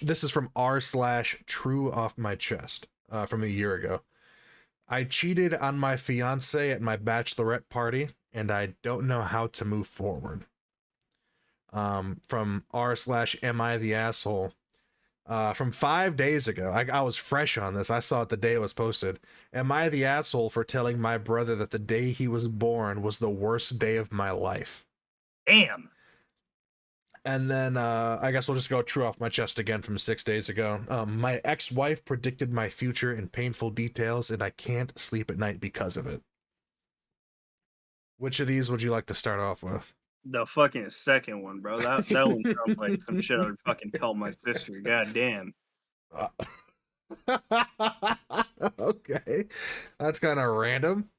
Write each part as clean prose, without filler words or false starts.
This is from r slash true off my chest from a year ago. I cheated on my fiance at my bachelorette party, and I don't know how to move forward. From r slash am I the asshole? From 5 days ago. I was fresh on this. I saw it the day it was posted. Am I the asshole for telling my brother that the day he was born was the worst day of my life? Damn. And then I guess we'll just go true off my chest again from 6 days ago. My ex-wife predicted my future in painful details, and I can't sleep at night because of it. Which of these would you like to start off with? The fucking second one, bro. That one sounds like some shit I would fucking tell my sister. God damn. Uh, okay, that's kind of random.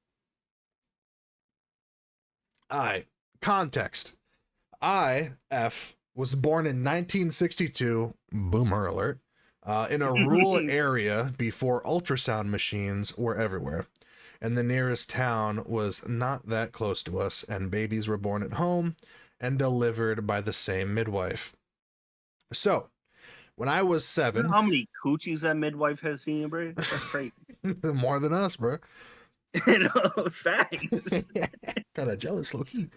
All right, context. F was born in 1962, boomer alert, in a rural area before ultrasound machines were everywhere. And the nearest town was not that close to us, and babies were born at home and delivered by the same midwife. So, when I was You know 7, how many coochies that midwife has seen, bro? That's crazy. more than us, bro. Facts. Kind of jealous, low key.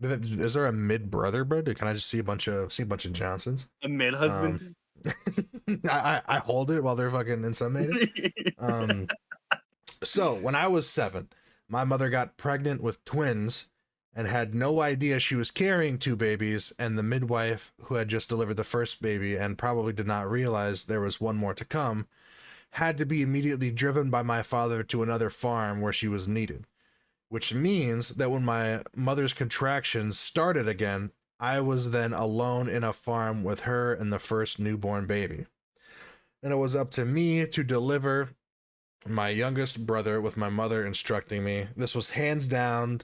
Is there a mid brother, bro? Can I just see a bunch of Johnsons? A mid husband. I hold it while they're fucking inseminated. So when I was 7, my mother got pregnant with twins and had no idea she was carrying two babies, and the midwife who had just delivered the first baby and probably did not realize there was one more to come had to be immediately driven by my father to another farm where she was needed, which means that when my mother's contractions started again, I was then alone in a farm with her and the first newborn baby. And it was up to me to deliver my youngest brother with my mother instructing me. This was hands down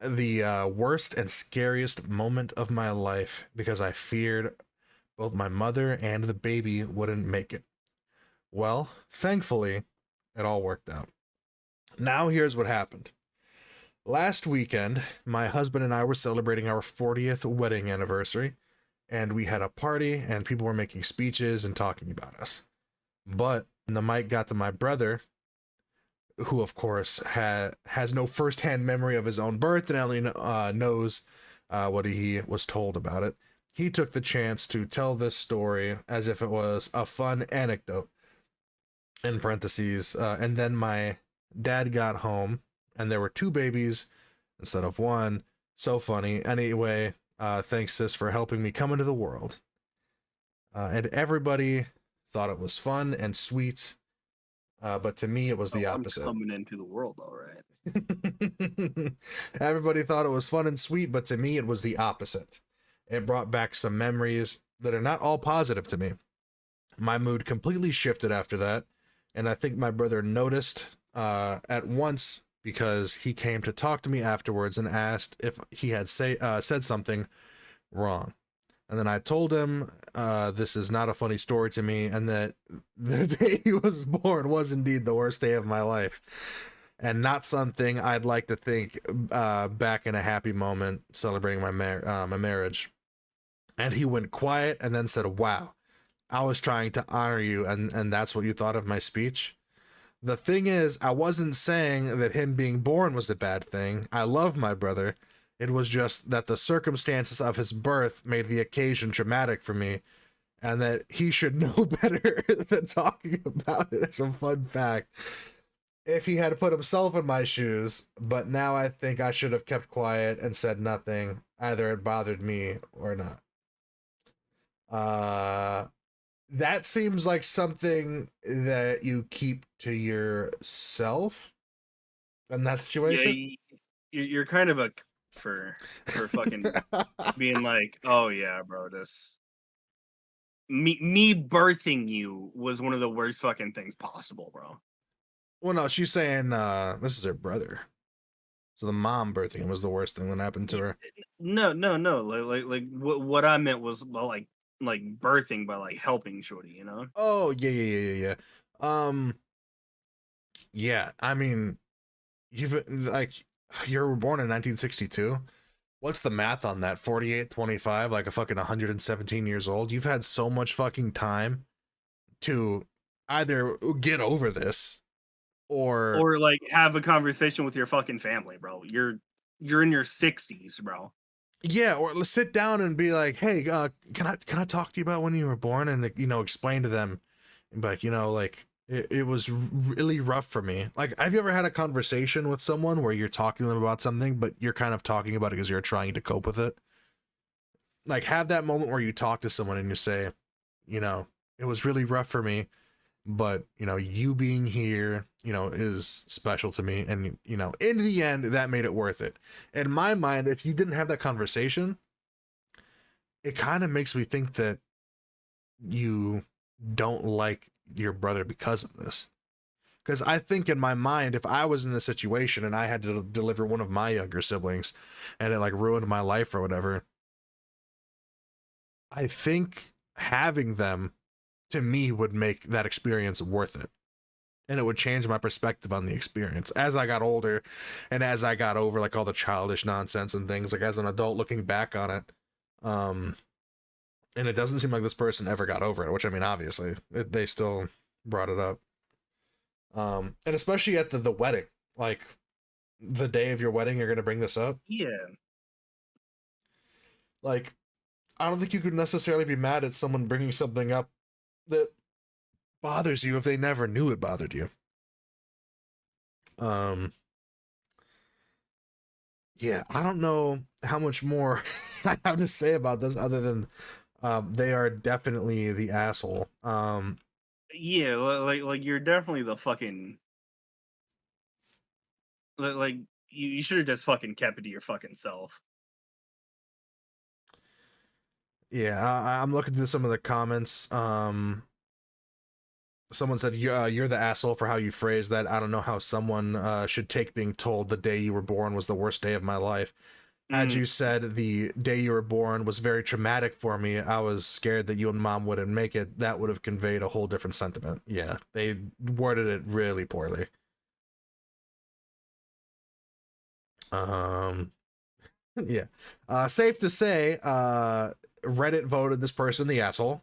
the worst and scariest moment of my life because I feared both my mother and the baby wouldn't make it. Well, thankfully, it all worked out. Now here's what happened. Last weekend, my husband and I were celebrating our 40th wedding anniversary, and we had a party, and people were making speeches and talking about us. But when the mic got to my brother, who of course has no firsthand memory of his own birth and only knows what he was told about it, he took the chance to tell this story as if it was a fun anecdote. In parentheses, and then my dad got home and there were two babies instead of one. So funny. Anyway, thanks, sis, for helping me come into the world. And everybody thought it was fun and sweet, but to me, it was the opposite. I'm coming into the world, all right. Everybody thought it was fun and sweet, but to me, it was the opposite. It brought back some memories that are not all positive to me. My mood completely shifted after that, and I think my brother noticed at once because he came to talk to me afterwards and asked if he had said something wrong. And then I told him this is not a funny story to me, and that the day he was born was indeed the worst day of my life, and not something I'd like to think back in a happy moment celebrating my marriage. And he went quiet and then said, "Wow, I was trying to honor you, and that's what you thought of my speech." The thing is, I wasn't saying that him being born was a bad thing. I love my brother. It was just that the circumstances of his birth made the occasion traumatic for me, and that he should know better than talking about it as a fun fact if he had put himself in my shoes. But now I think I should have kept quiet and said nothing. Either it bothered me or not. That seems like something that you keep to yourself in that situation. Yeah, you're kind of a for fucking being like, oh yeah, bro, this me birthing you was one of the worst fucking things possible, bro. Well, no, she's saying this is her brother. So the mom birthing him was the worst thing that happened to her. No. Like what I meant was, well, like birthing by like helping Shorty, you know? Oh, yeah. Yeah, I mean, you've like you were born in 1962. What's the math on that? 48, 25, like a fucking 117 years old. You've had so much fucking time to either get over this or Or like have a conversation with your fucking family, bro. You're in your 60s, bro. yeah, or let's sit down and be like, hey, can I talk to you about when you were born, and you know, explain to them, and be like, you know, like it was really rough for me. Like, have you ever had a conversation with someone where you're talking to them about something, but you're kind of talking about it because you're trying to cope with it? Like, have that moment where you talk to someone and you say, you know, it was really rough for me, but you know, you being here, you know, is special to me, and you know, in the end, that made it worth it. In my mind, if you didn't have that conversation, it kind of makes me think that you don't like your brother because of this. Because I think in my mind, if I was in this situation and I had to deliver one of my younger siblings and it like ruined my life or whatever, I think having them to me would make that experience worth it. And it would change my perspective on the experience as I got older and as I got over like all the childish nonsense and things, like as an adult looking back on it. Um, and it doesn't seem like this person ever got over it, which I mean, obviously they still brought it up. And especially at the wedding, like the day of your wedding, you're going to bring this up. Yeah. Like, I don't think you could necessarily be mad at someone bringing something up that bothers you if they never knew it bothered you. Um, yeah, I don't know how much more I have to say about this other than they are definitely the asshole. Yeah, like you're definitely the fucking like you should have just fucking kept it to your fucking self. Yeah, I'm looking through some of the comments. Someone said you're the asshole for how you phrased that. I don't know how someone should take being told the day you were born was the worst day of my life. As Mm, you said, the day you were born was very traumatic for me. I was scared that you and mom wouldn't make it. That would have conveyed a whole different sentiment. Yeah, they worded it really poorly. Um, yeah. Safe to say, Reddit voted this person the asshole.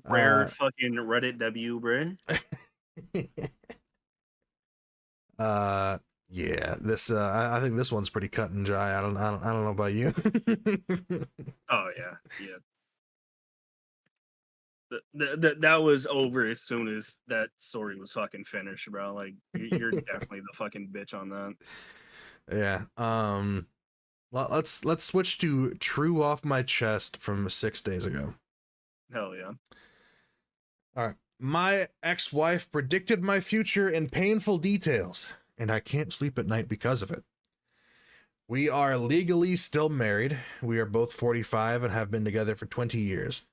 rare uh, fucking Reddit W, bruh. uh, yeah. This, I think this one's pretty cut and dry. I don't know about you. Oh yeah, yeah. That was over as soon as that story was fucking finished, bro. Like you're definitely the fucking bitch on that. Yeah. Let's switch to True Off My Chest from 6 days ago. Hell yeah. All right. My ex-wife predicted my future in painful details, and I can't sleep at night because of it. We are legally still married. We are both 45 and have been together for 20 years.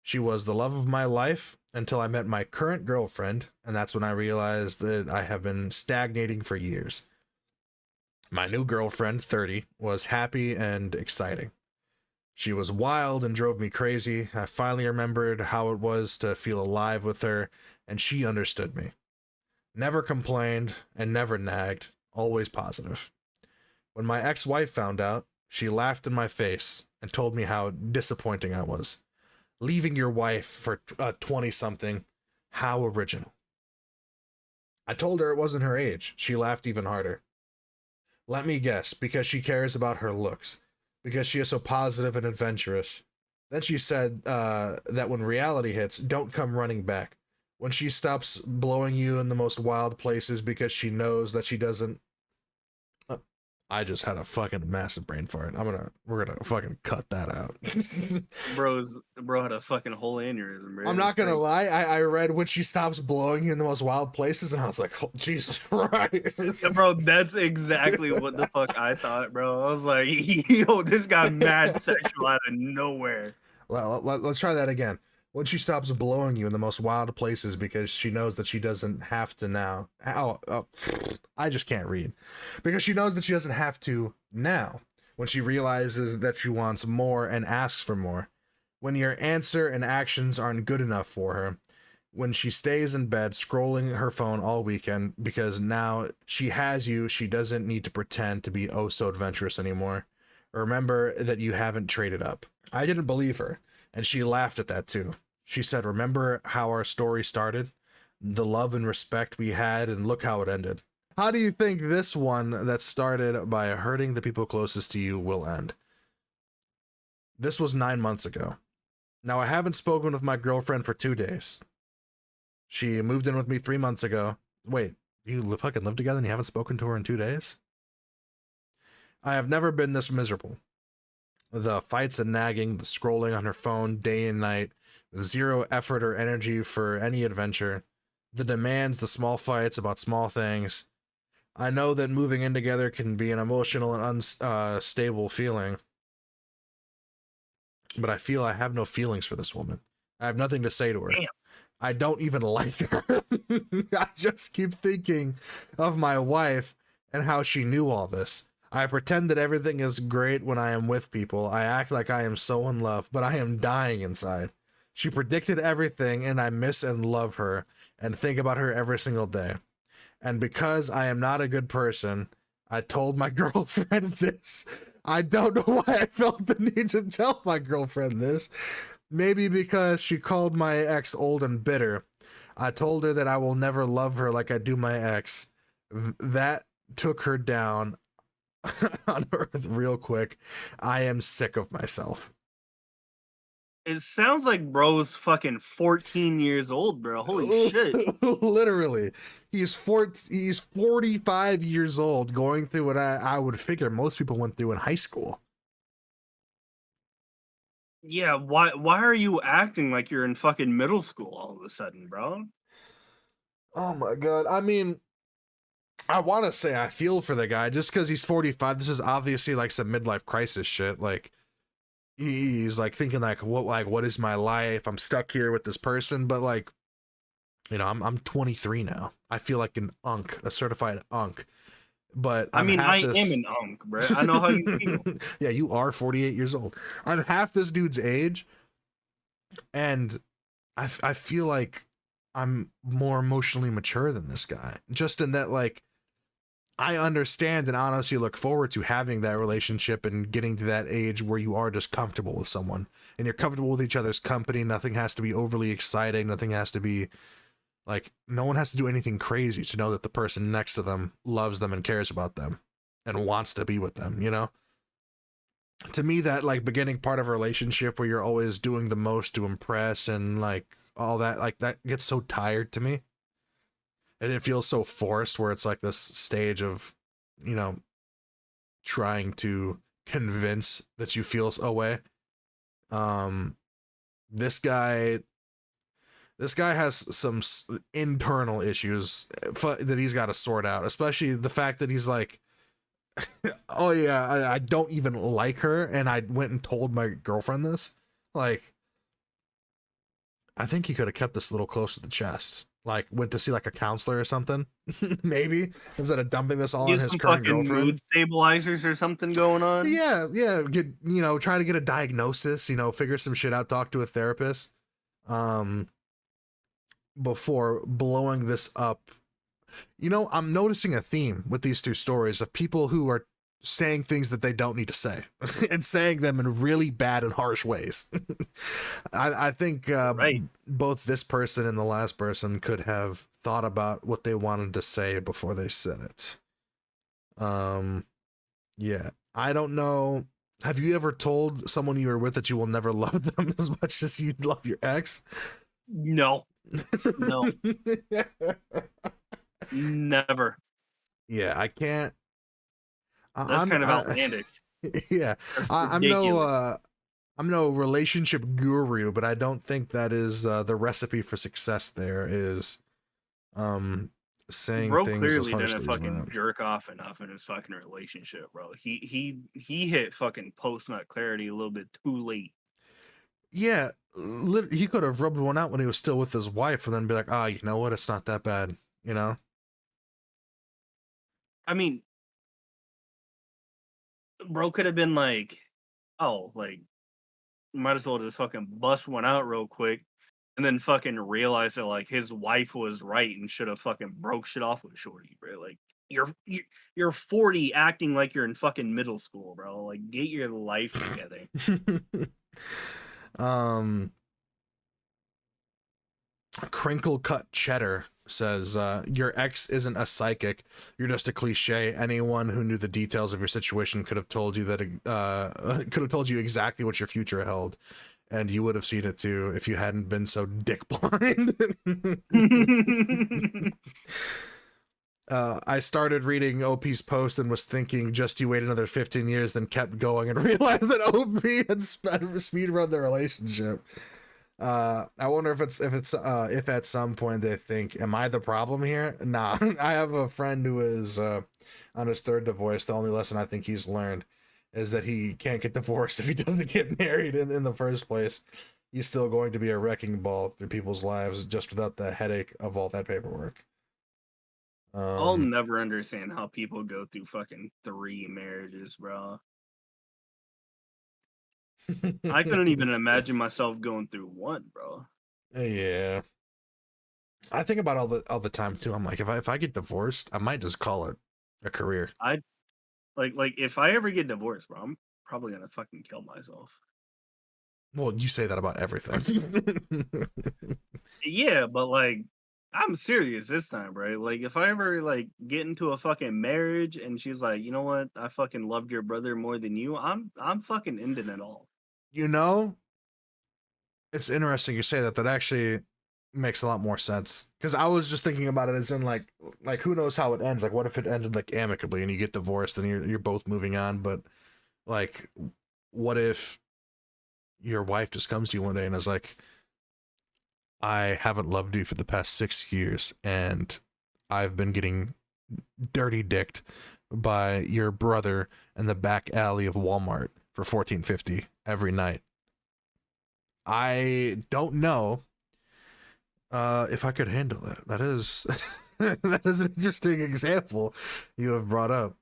She was the love of my life until I met my current girlfriend, and that's when I realized that I have been stagnating for years. My new girlfriend, 30, was happy and exciting. She was wild and drove me crazy. I finally remembered how it was to feel alive with her, and she understood me. Never complained and never nagged, always positive. When my ex-wife found out, she laughed in my face and told me how disappointing I was. Leaving your wife for a 20-something, how original. I told her it wasn't her age. She laughed even harder. Let me guess, because she cares about her looks. Because she is so positive and adventurous. Then she said that when reality hits, don't come running back. When she stops blowing you in the most wild places because she knows that she doesn't. I just had a fucking massive brain fart. We're gonna fucking cut that out. Bro had a fucking whole aneurysm, bro. I'm It was not gonna crazy. lie. I read when she stops blowing you in the most wild places, and I was like, oh, Jesus Yeah, Christ. bro, that's exactly what the fuck I thought, bro. I was like, yo, this got mad sexual out of nowhere. Let's try that again. When she stops blowing you in the most wild places because she knows that she doesn't have to now. I just can't read. Because she knows that she doesn't have to now. When she realizes that she wants more and asks for more. When your answer and actions aren't good enough for her. when she stays in bed scrolling her phone all weekend because now she has you. She doesn't need to pretend to be oh so adventurous anymore. Remember that you haven't traded up. I didn't believe her, and she laughed at that too. She said, remember how our story started? The love and respect we had, and look how it ended. How do you think this one that started by hurting the people closest to you will end? This was 9 months ago. Now, I haven't spoken with my girlfriend for 2 days. She moved in with me 3 months ago. Wait, you fucking live together and you haven't spoken to her in 2 days? I have never been this miserable. The fights and nagging, the scrolling on her phone day and night, zero effort or energy for any adventure, the demands, the small fights about small things. I know that moving in together can be an emotional and unstable feeling, but I feel I have no feelings for this woman. I have nothing to say to her. Damn. I don't even like her. I just keep thinking of my wife and how she knew all this. I pretend that everything is great when I am with people. I act like I am so in love, but I am dying inside. She predicted everything, and I miss and love her and think about her every single day. And because I am not a good person, I told my girlfriend this. I don't know why I felt the need to tell my girlfriend this. Maybe because she called my ex old and bitter. I told her that I will never love her like I do my ex. That took her down on earth real quick. I am sick of myself. It sounds like bro's fucking 14 years old, bro. Holy shit. Literally. He's 45 years old going through what I would figure most people went through in high school. Yeah, why are you acting like you're in fucking middle school all of a sudden, bro? Oh my god. I mean, I want to say I feel for the guy just because he's 45. This is obviously like some midlife crisis shit. Like he's like thinking like what is my life? I'm stuck here with this person, but like I'm 23 now. I feel like an unk, a certified unk. But I I'm mean, half I this. am an unk, bro. I know how you feel. Yeah, you are 48 years old. I'm half this dude's age, and I feel like I'm more emotionally mature than this guy. Just in that, like, I understand and honestly look forward to having that relationship and getting to that age where you are just comfortable with someone and you're comfortable with each other's company. Nothing has to be overly exciting. Nothing has to be like, no one has to do anything crazy to know that the person next to them loves them and cares about them and wants to be with them, you know? To me, that like beginning part of a relationship where you're always doing the most to impress and like all that, like that gets so tired to me. And it feels so forced where it's like this stage of, you know, trying to convince that you feel a way. Um, this guy has some internal issues that he's got to sort out, especially the fact that he's like, oh yeah, I don't even like her, and I went and told my girlfriend this. Like, I think he could have kept this a little close to the chest. Like, went to see like a counselor or something, maybe, instead of dumping this all on Get his some current fucking girlfriend. mood stabilizers or something going on. Yeah, get try to get a diagnosis, figure some shit out, talk to a therapist, um, before blowing this up. I'm noticing a theme with these two stories of people who are saying things that they don't need to say and saying them in really bad and harsh ways. I think Right. both this person and the last person could have thought about what they wanted to say before they said it. Yeah, I don't know. Have you ever told someone you were with that you will never love them as much as you love your ex? No. No. Never. Yeah, I can't. That's I'm kind of outlandish. yeah, That's I'm ridiculous. I'm no relationship guru, but I don't think that is the recipe for success. There is um saying Bro things as clearly didn't harshly as fucking that. jerk off enough in his fucking relationship, bro. He hit fucking post nut clarity a little bit too late. Yeah, he could have rubbed one out when he was still with his wife, and then be like, "Ah, you know what? It's not that bad," you know. I mean, bro could have been like, oh, like might as well just fucking bust one out real quick. and then fucking realize that like his wife was right and should have fucking broke shit off with Shorty, bro. Like you're 40 acting like you're in fucking middle school, bro. Like get your life together. um Crinkle Cut Cheddar says, your ex isn't a psychic, you're just a cliche. Anyone who knew the details of your situation could have told you that could have told you exactly what your future held, and you would have seen it too if you hadn't been so dick blind. I started reading OP's post and was thinking, just you wait another 15 years, then kept going and realized that OP had speedrun the relationship. I wonder if if at some point they think, am I the problem here? Nah. I have a friend who is on his third divorce. The only lesson I think he's learned is that he can't get divorced if he doesn't get married in the first place. He's still going to be a wrecking ball through people's lives just without the headache of all that paperwork. I'll never understand how people go through fucking 3 marriages, bro. I couldn't even imagine myself going through 1, bro. Yeah. I think about all the time too. I'm like, if I get divorced, I might just call it a career. I like if I ever get divorced, bro, I'm probably gonna fucking kill myself. Well, you say that about everything. Yeah, but like I'm serious this time, bro. Like if I ever like get into a fucking marriage and she's like, you know what, I fucking loved your brother more than you, I'm fucking ending it all. You know, it's interesting you say that. That actually makes a lot more sense, because I was just thinking about it as in like who knows how it ends. Like, what if it ended like amicably and you get divorced and you're both moving on, but like, what if your wife just comes to you one day and is like, I haven't loved you for the past 6 years and I've been getting dirty dicked by your brother in the back alley of Walmart for $14.50 every night. I don't know if I could handle it. That is that is an interesting example you have brought up.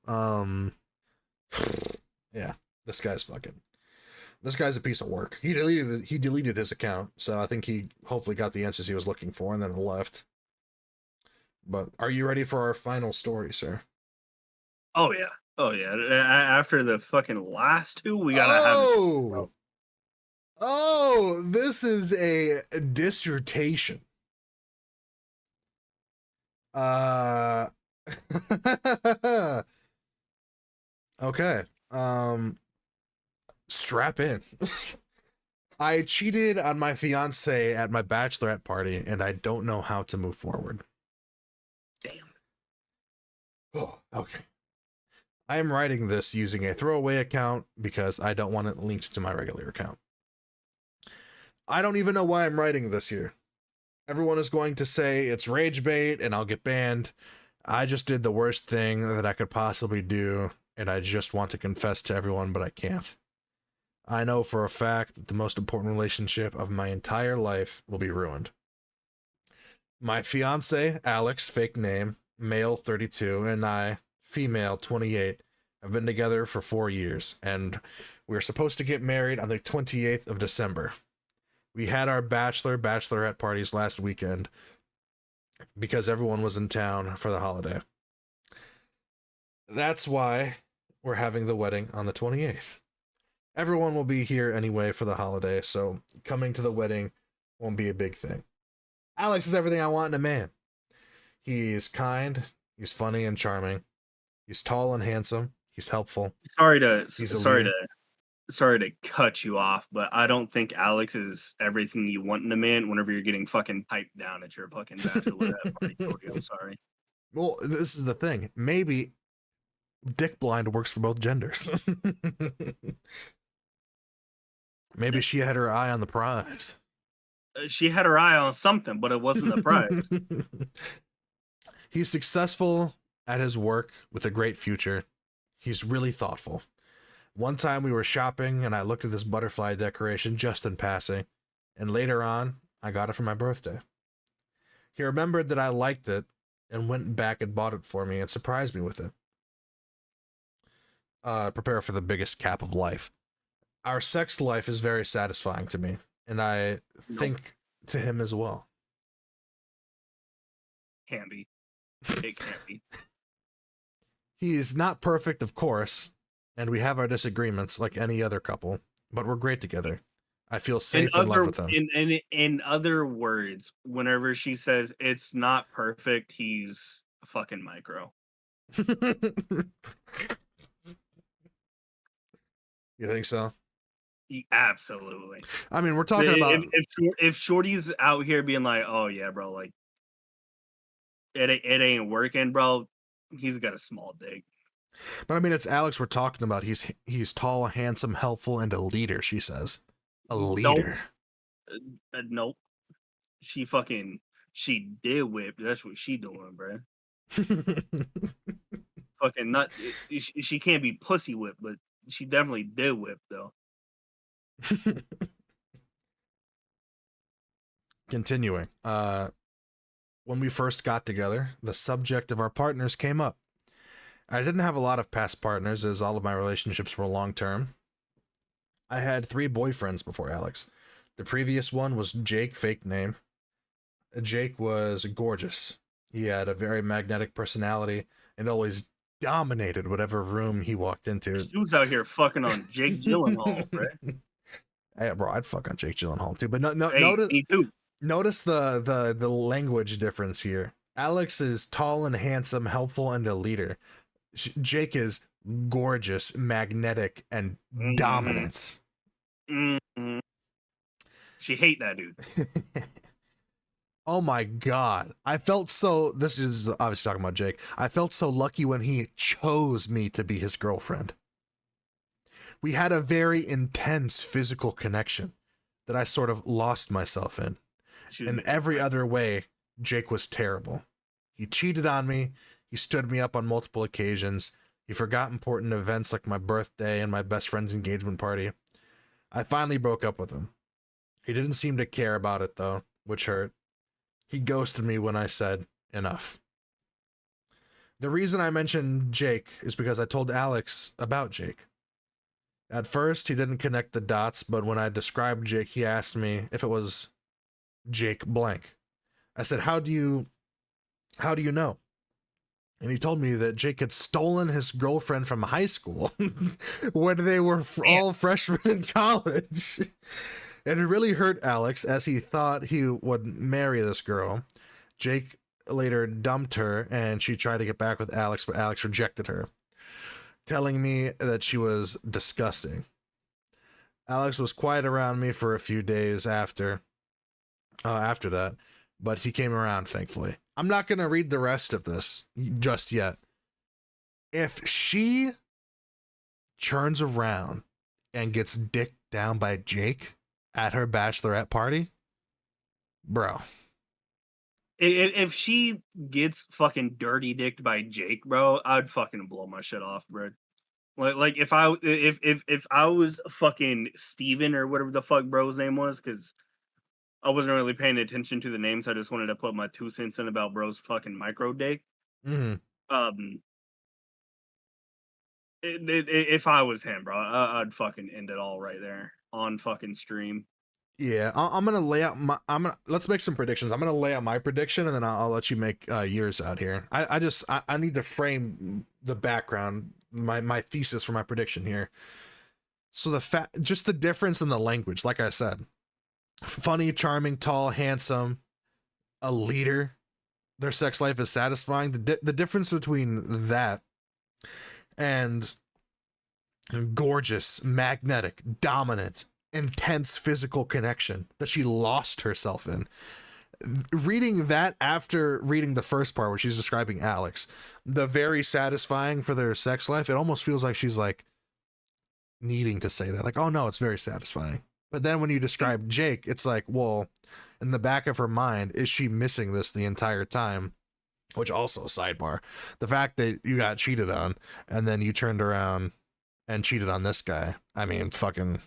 Yeah, this guy's a piece of work. He deleted his account, so I think he hopefully got the answers he was looking for and then left. But are you ready for our final story, sir? Oh yeah. Oh yeah. After the fucking last 2, we gotta have it. Oh, this is a dissertation. Okay. Strap in. I cheated on my fiance at my bachelorette party, and I don't know how to move forward. Damn. Oh, okay. I am writing this using a throwaway account because I don't want it linked to my regular account. I don't even know why I'm writing this here. Everyone is going to say it's rage bait and I'll get banned. I just did the worst thing that I could possibly do, and I just want to confess to everyone, but I can't. I know for a fact that the most important relationship of my entire life will be ruined. My fiance, Alex, fake name, male 32, and I, female 28, have been together for 4 years, and we're supposed to get married on the 28th of December. We had our bachelorette parties last weekend because everyone was in town for the holiday. That's why we're having the wedding on the 28th. Everyone will be here anyway for the holiday, so coming to the wedding won't be a big thing. Alex is everything I want in a man. He's kind, he's funny and charming. He's tall and handsome. He's helpful. Sorry to cut you off, but I don't think Alex is everything you want in a man whenever you're getting fucking piped down at your fucking bachelorette party. Cody, I'm sorry. Well, this is the thing. Maybe dick blind works for both genders. Maybe she had her eye on the prize. She had her eye on something, but it wasn't the prize. He's successful at his work with a great future. He's really thoughtful. One time we were shopping and I looked at this butterfly decoration just in passing, and later on, I got it for my birthday. He remembered that I liked it and went back and bought it for me and surprised me with it. Prepare for the biggest cap of life. Our sex life is very satisfying to me, and I think to him as well. Can't be. It can't be. He is not perfect, of course, and we have our disagreements like any other couple, but we're great together. I feel safe in love with him. In other words, whenever she says it's not perfect, he's a fucking micro. You think so? Absolutely. I mean, we're talking about if Shorty's out here being like, "Oh yeah, bro, like it ain't working, bro," he's got a small dick. But I mean, it's Alex we're talking about. He's tall, handsome, helpful, and a leader. She says, a leader. Nope. She did whip. That's what she doing, bro. Fucking not. She can't be pussy whipped, but she definitely did whip though. Continuing. When we first got together, the subject of our partners came up. I didn't have a lot of past partners, as all of my relationships were long-term. I had 3 boyfriends before Alex. The previous one was Jake, fake name. Jake was gorgeous. He had a very magnetic personality and always dominated whatever room he walked into. She was out here fucking on Jake Gyllenhaal, bro. Hey, bro, I'd fuck on Jake Gyllenhaal too. But Me too. Notice the language difference here. Alex is tall and handsome, helpful, and a leader. Jake is gorgeous, magnetic, and dominant. Mm-hmm. She hate that dude. Oh my god. I felt so, this is obviously talking about Jake. I felt so lucky when he chose me to be his girlfriend. We had a very intense physical connection that I sort of lost myself in. In every other way, Jake was terrible. He cheated on me. He stood me up on multiple occasions. He forgot important events like my birthday and my best friend's engagement party. I finally broke up with him. He didn't seem to care about it though, which hurt. He ghosted me when I said enough. The reason I mentioned Jake is because I told Alex about Jake. At first, he didn't connect the dots, but when I described Jake, he asked me if it was Jake blank. I said, how do you know? And he told me that Jake had stolen his girlfriend from high school when they were all freshmen in college. And it really hurt Alex, as he thought he would marry this girl. Jake later dumped her, and she tried to get back with Alex, but Alex rejected her, telling me that she was disgusting. Alex was quiet around me for a few days after that, but he came around, thankfully. I'm not going to read the rest of this just yet. If she turns around and gets dicked down by Jake at her bachelorette party, bro. If she gets fucking dirty dicked by Jake, bro, I'd fucking blow my shit off, bro. Like if I was fucking Steven or whatever the fuck bro's name was, because I wasn't really paying attention to the names. I just wanted to put my 2 cents in about bro's fucking micro dick. Mm-hmm. If I was him, bro, I'd fucking end it all right there on fucking stream. Yeah, I'm gonna lay out my. Let's make some predictions. I'm gonna lay out my prediction, and then I'll let you make yours out here. I need to frame the background, my thesis for my prediction here. So just the difference in the language, like I said, funny, charming, tall, handsome, a leader. Their sex life is satisfying. The difference between that and gorgeous, magnetic, dominant, intense physical connection that she lost herself in. Reading that after reading the first part where she's describing Alex, the very satisfying for their sex life, it almost feels like she's like needing to say that. Like, oh no, it's very satisfying. But then when you describe Jake, it's like, well, in the back of her mind, is she missing this the entire time? Which also, sidebar, the fact that you got cheated on and then you turned around and cheated on this guy. I mean, fucking,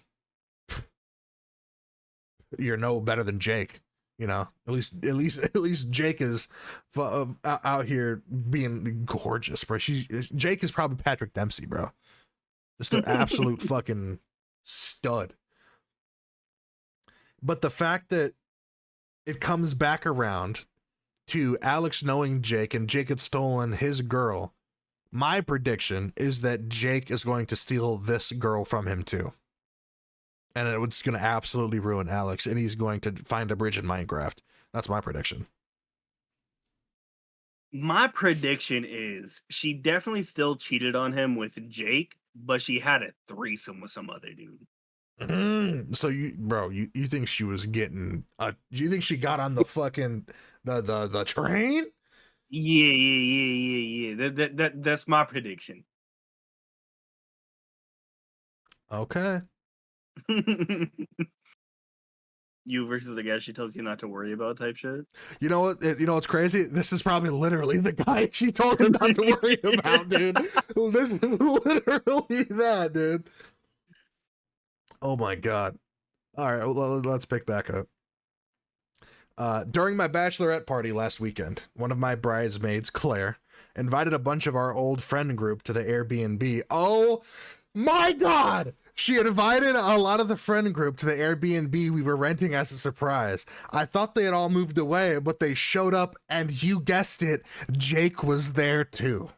you're no better than Jake. You know, at least Jake is out here being gorgeous, bro. Jake is probably Patrick Dempsey, bro. Just an absolute fucking stud. But the fact that it comes back around to Alex knowing Jake and Jake had stolen his girl. My prediction is that Jake is going to steal this girl from him too. And it's going to absolutely ruin Alex, and he's going to find a bridge in Minecraft. That's my prediction. My prediction is she definitely still cheated on him with Jake, but she had a threesome with some other dude. So you think she was getting you think she got on the fucking the train? Yeah. That's my prediction. Okay. You versus the guy she tells you not to worry about type shit. You know what? You know what's crazy? This is probably literally the guy she told him not to worry about, dude. This is literally that, dude. Oh my god. All right, well, let's pick back up. During my bachelorette party last weekend, one of my bridesmaids, Claire, invited a bunch of our old friend group to the Airbnb. Oh my god! She invited a lot of the friend group to the Airbnb we were renting as a surprise. I thought they had all moved away, but they showed up, and you guessed it, Jake was there too.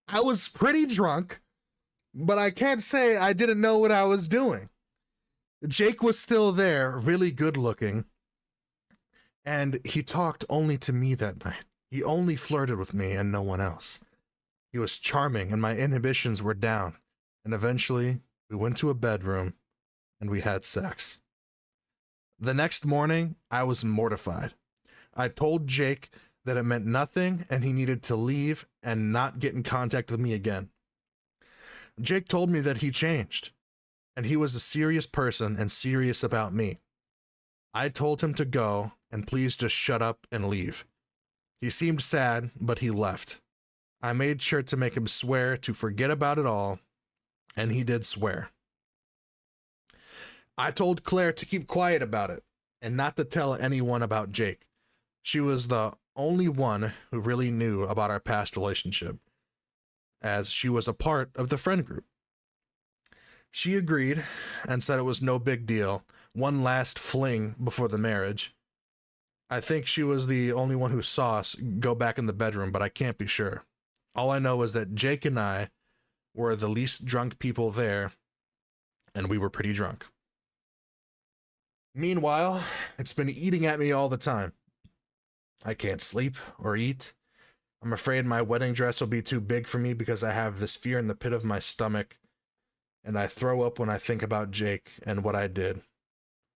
I was pretty drunk, but I can't say I didn't know what I was doing. Jake was still there, really good looking, and he talked only to me that night. He only flirted with me and no one else. He was charming, and my inhibitions were down. And eventually, we went to a bedroom, and we had sex. The next morning, I was mortified. I told Jake that it meant nothing, and he needed to leave and not get in contact with me again. Jake told me that he changed, and he was a serious person and serious about me. I told him to go, and please just shut up and leave. He seemed sad, but he left. I made sure to make him swear to forget about it all, and he did swear. I told Claire to keep quiet about it and not to tell anyone about Jake. She was the only one who really knew about our past relationship, as she was a part of the friend group. She agreed and said it was no big deal, one last fling before the marriage. I think she was the only one who saw us go back in the bedroom, but I can't be sure. All I know is that Jake and I were the least drunk people there, and we were pretty drunk. Meanwhile, it's been eating at me all the time. I can't sleep or eat. I'm afraid my wedding dress will be too big for me because I have this fear in the pit of my stomach, and I throw up when I think about Jake and what I did,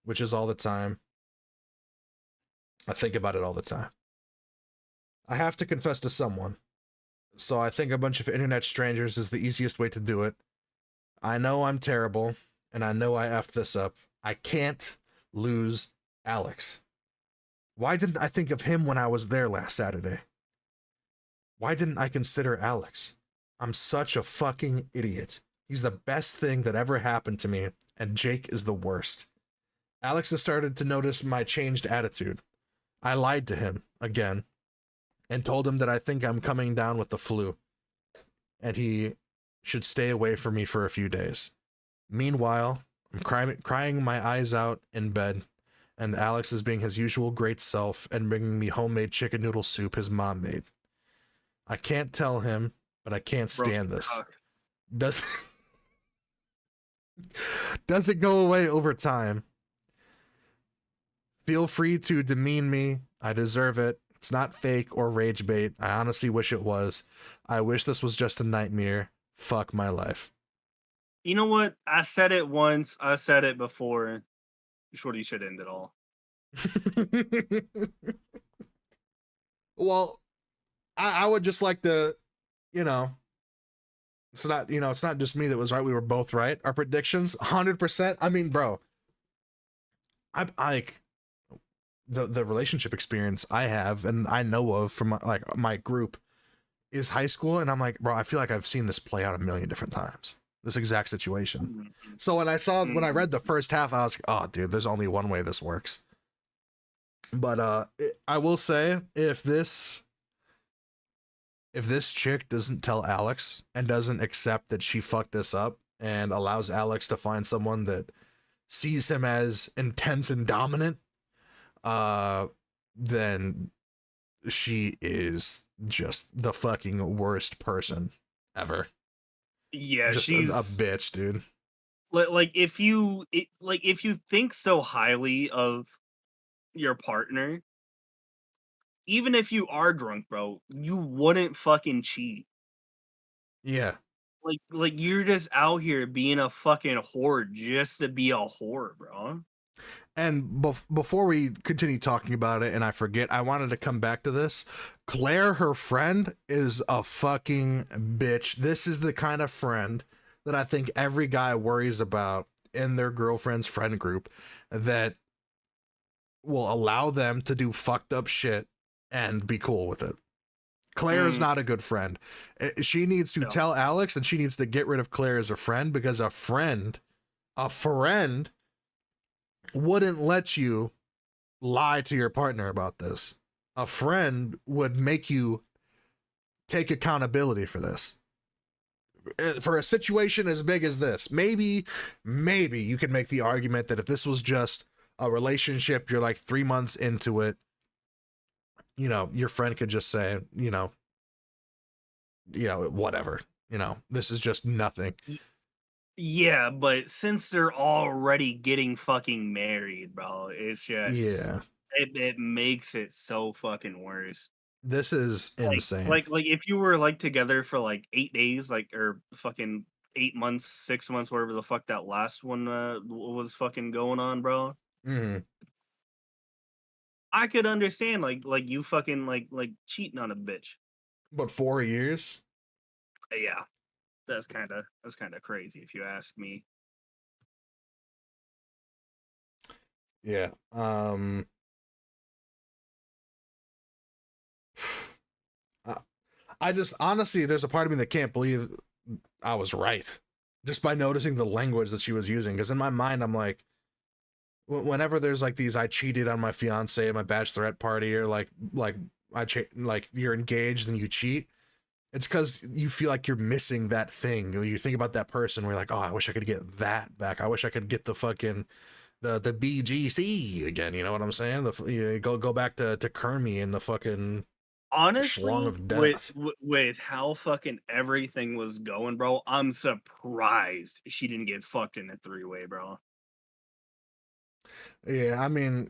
which is all the time. I think about it all the time. I have to confess to someone. So I think a bunch of internet strangers is the easiest way to do it. I know I'm terrible, and I know I effed this up. I can't lose Alex. Why didn't I think of him when I was there last Saturday? Why didn't I consider Alex? I'm such a fucking idiot. He's the best thing that ever happened to me, and Jake is the worst. Alex has started to notice my changed attitude. I lied to him, again, and told him that I think I'm coming down with the flu, and he should stay away from me for a few days. Meanwhile, I'm crying my eyes out in bed, and Alex is being his usual great self and bringing me homemade chicken noodle soup his mom made. I can't tell him, but I can't stand this. Does it go away over time? Feel free to demean me. I deserve it. It's not fake or rage bait. I honestly wish it was. I wish this was just a nightmare. Fuck my life. You know what? I said it once. I said it before. Shorty should end it all. Well, I would just like to, it's not just me that was right. We were both right. Our predictions, 100%. I mean, bro, I the relationship experience I have and I know of from my group is high school, and I'm like, bro, I feel like I've seen this play out a million different times. This exact situation. So when I read the first half, I was like, oh, dude, there's only one way this works. But I will say, if this chick doesn't tell Alex and doesn't accept that she fucked this up and allows Alex to find someone that sees him as intense and dominant, then she is just the fucking worst person ever. Yeah, Just a she's bitch, dude. like if you think so highly of your partner, even if you are drunk, bro, you wouldn't fucking cheat. Yeah. Like you're just out here being a fucking whore just to be a whore, bro. And before we continue talking about it, and I forget, I wanted to come back to this. Claire, her friend, is a fucking bitch. This is the kind of friend that I think every guy worries about in their girlfriend's friend group, that will allow them to do fucked up shit and be cool with it. Claire is Mm, not a good friend. She needs to no. tell Alex, and she needs to get rid of Claire as a friend, because a friend wouldn't let you lie to your partner about this. A friend would make you take accountability for this. For a situation as big as this, maybe you could make the argument that if this was just a relationship, you're like 3 months into it, your friend could just say, whatever, this is just nothing. Y- Yeah, but since they're already getting fucking married, bro, it's just Yeah, it makes it so fucking worse. this is Like insane. like if you were like together for like 8 days, like or fucking 8 months, 6 months, whatever the fuck that last one was fucking going on, bro. Mm. I could understand like you fucking like cheating on a bitch. But 4 years. Yeah, that's kind of crazy if you ask me. Yeah. I, I just honestly, there's a part of me that can't believe I was right, just by noticing the language that she was using. Because in my mind, I'm like, whenever there's like these, I cheated on my fiance at my bachelorette party, or like like you're engaged and you cheat. It's because you feel like you're missing that thing. You think about that person where you're like, oh, I wish I could get that back. I wish I could get the fucking the BGC again. You know what I'm saying? Go back to Kermie and the fucking schlong Honestly, of with death. with how fucking everything was going, bro, I'm surprised she didn't get fucked in a three-way, bro. Yeah, I mean,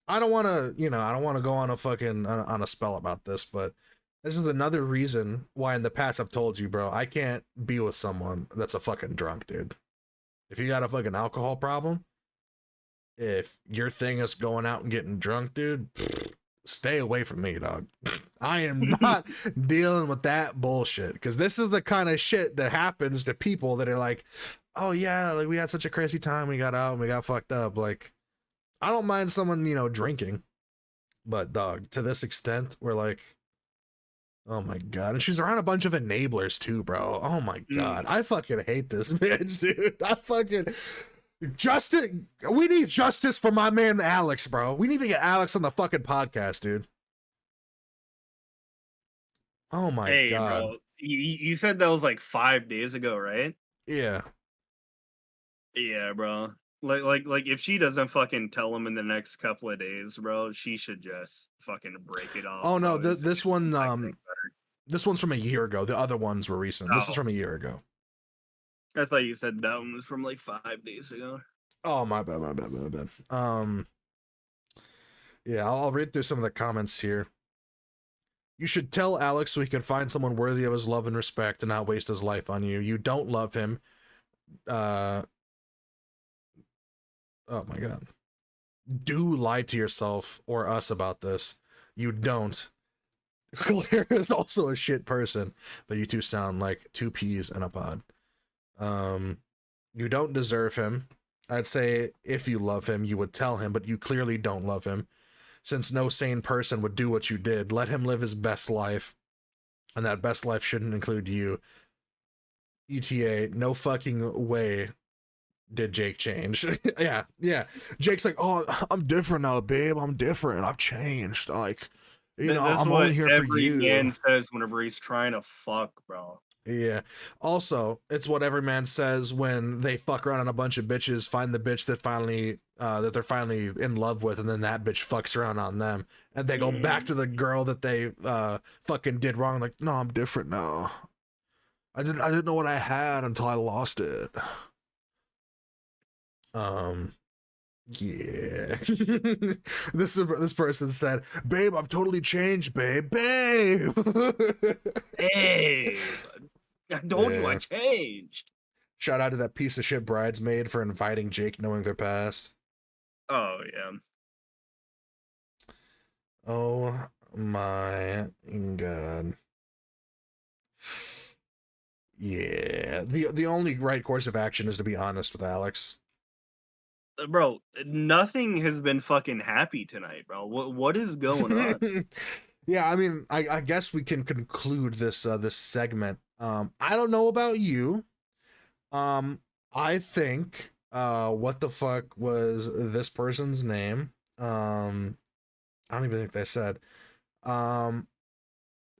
I don't want to, I don't want to go on a fucking on a spell about this, but this is another reason why in the past I've told you, bro, I can't be with someone that's a fucking drunk, dude. If you got a fucking alcohol problem, if your thing is going out and getting drunk, dude, stay away from me, dog. I am not dealing with that bullshit, because this is the kind of shit that happens to people that are like, oh yeah, like we had such a crazy time, we got out and we got fucked up. Like, I don't mind someone, drinking, but dog, to this extent, we're like, oh my god. And she's around a bunch of enablers too, bro. Oh my god. Mm. I fucking hate this bitch, dude. I fucking justice. We need justice for my man Alex, bro. We need to get Alex on the fucking podcast, dude. Oh my Hey, god. bro, you said that was like 5 days ago, right? Yeah. Yeah, bro. Like if she doesn't fucking tell him in the next couple of days, bro, she should just fucking break it off, Oh no, bro. It's this one I think better. this one's from a year ago. The other ones were recent. This is Oh, from a year ago. I thought you said that one was from like 5 days ago. Oh my bad, my bad, my bad. Yeah, I'll read through some of the comments here. You should tell Alex so he can find someone worthy of his love and respect and not waste his life on you. You don't love him. Uh oh my god. Do lie to yourself or us about this. You don't. Claire is also a shit person, but you two sound like two peas in a pod. Um, you don't deserve him. I'd say if you love him, you would tell him, but you clearly don't love him. Since no sane person would do what you did, let him live his best life, and that best life shouldn't include you. ETA, no fucking way did Jake change. Yeah, yeah. Jake's like, oh, I'm different now, babe. I'm different. I've changed. Like, This is I'm what only here for every you. man says whenever he's trying to fuck, bro. Yeah. Also, it's what every man says when they fuck around on a bunch of bitches, find the bitch that finally that they're finally in love with, and then that bitch fucks around on them, and they go back to the girl that they fucking did wrong. Like, no, I'm different now. I didn't know what I had until I lost it. Yeah. This person said, "Babe, I've totally changed, babe, babe." Hey, I told you I Yeah. changed. Shout out to that piece of shit bridesmaid for inviting Jake knowing their past. Oh yeah. Oh my god. Yeah. The only right course of action is to be honest with Alex. Bro, nothing has been fucking happy tonight, bro. What is going on? Yeah, I mean, I guess we can conclude this segment. I don't know about you. Um, I think what the fuck was this person's name? I don't even think they said. Um,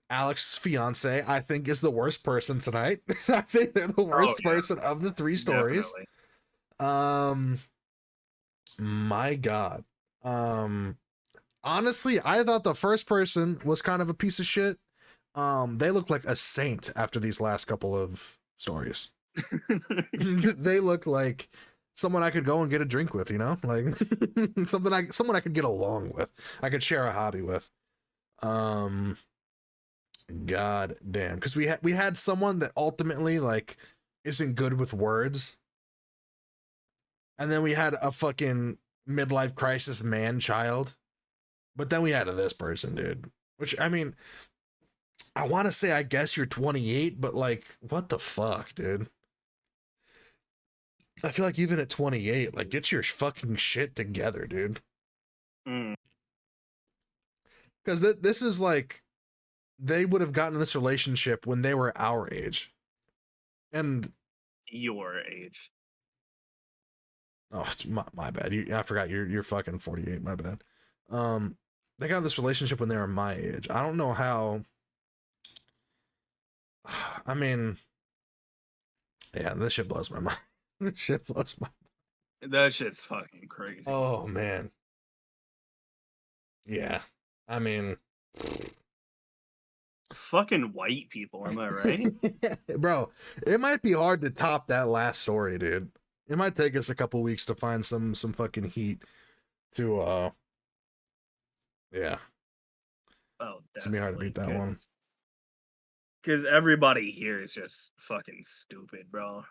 Alex's fiance, I think, is the worst person tonight. I think they're the Oh worst yeah, person of the three stories. definitely. Um, my God. Um, honestly, I thought the first person was kind of a piece of shit. They look like a saint after these last couple of stories. They look like someone I could go and get a drink with, you know, like someone I could get along with. I could share a hobby with. Um, God damn, because we had someone that ultimately like isn't good with words, and then we had a fucking midlife crisis man child, but then we had this person, dude. Which I mean, I want to say I guess you're 28, but like, what the fuck, dude? I feel like even at 28, like, get your fucking shit together, dude. Mm, Because this is like they would have gotten this relationship when they were our age, and your age. oh, my bad. I forgot you're fucking 48. My bad. They got this relationship when they were my age. I don't know how. I mean, yeah, this shit blows my mind. This shit blows my. That shit's fucking crazy. Oh man. Yeah. I mean, Fucking white people, am I right? bro, it might be hard to top that last story, dude. It might take us a couple weeks to find some fucking heat to yeah. Oh, It's gonna be hard to beat definitely. that one. Because everybody here is just fucking stupid, bro.